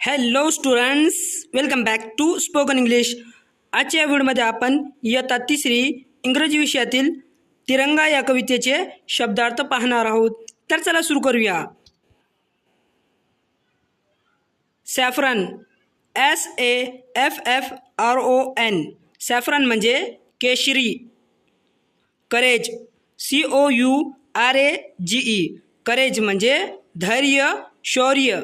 Hello students, welcome back to spoken English. आजच्या व्हिडिओमध्ये आपण इयत्ता तिसरी इंग्रजी विषयातील तिरंगा या कवितेचे शब्दार्थ पाहणार आहोत. तर चला सुरू करूया. Saffron, SAFFRON. सॅफ्रन म्हणजे केशरी. Courage, COURAGE. करेज म्हणजे धैर्य, शौर्य.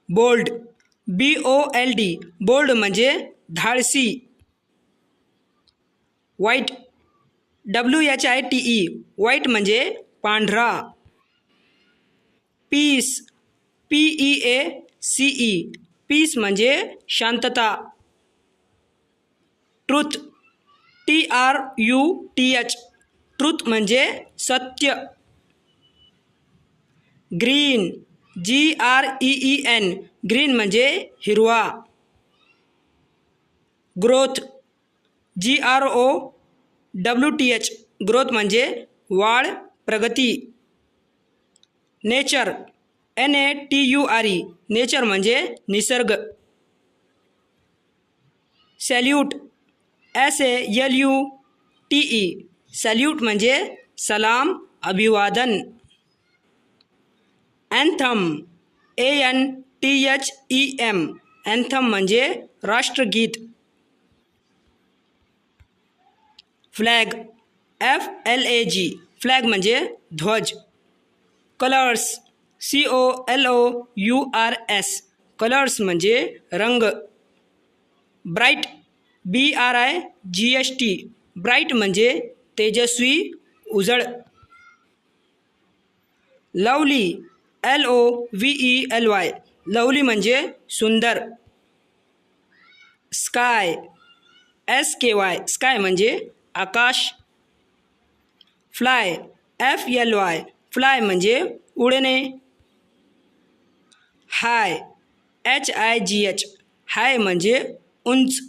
Bold, BOLD. बोल्ड म्हणजे धाडसी. White, WHITE. व्हाईट म्हणजे पांढरा. Piece, PEACE. पीस म्हणजे शांतता. Truth, TRUTH. ट्रुथ म्हणजे सत्य. Green, GREEN. ग्रीन म्हणजे हिरवा. Growth, GROWTH. ग्रोथ म्हणजे वाढ, प्रगती. Nature, NATURE. नेचर म्हणजे निसर्ग. Salute, SALUTE. सॅल्यूट म्हणजे सलाम, अभिवादन. Anthem, ANTHEM. अँथम म्हणजे राष्ट्रगीत. Flag, FLAG. फ्लॅग म्हणजे ध्वज. Colours, COLOURS. कलर्स म्हणजे रंग. Bright, BRIGHT. ब्राईट म्हणजे तेजस्वी, उजळ. Lovely, LOVELY. लवली म्हणजे सुंदर. Sky, SKY. स्काय म्हणजे आकाश. Fly, FLY. फ्लाय म्हणजे उडणे. हाय, HIGH. हाय म्हणजे उंच.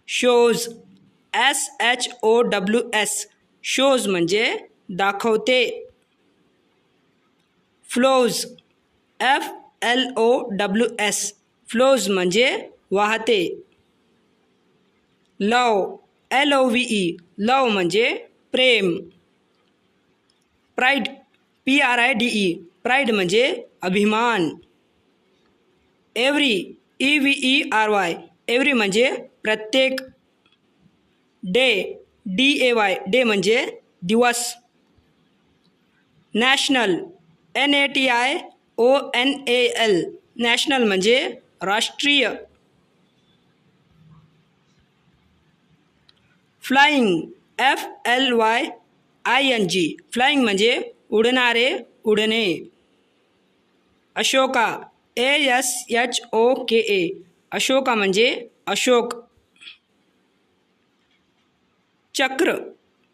Shows, SHOWS. शोज म्हणजे दाखवते. Flows, FLOWS. फ्लोज म्हणजे वाहते. लव, LOVE. लव म्हणजे प्रेम. Pride, PRIDE. प्राईड म्हणजे अभिमान. Every, EVERY. एव्हरी म्हणजे प्रत्येक. Day, DAY. डे म्हणजे दिवस. National, NATIONAL. नॅशनल म्हणजे राष्ट्रीय. Flying, FLYING. फ्लाइंग म्हणजे उडणारे, उडणे. अशोका, ASHOKA. अशोका म्हणजे अशोक. चक्र,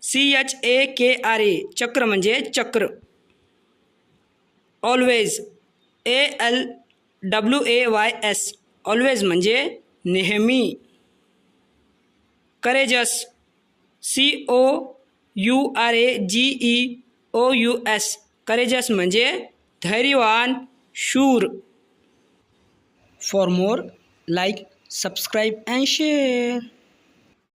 CHAKRA. चक्र म्हणजे चक्र. Always, ALWAYS. ऑलवेज म्हणजे नेहमी. Courageous, COURAGEOUS. करेजस म्हणजे धैर्यवान, शूर. For more, like, subscribe and share.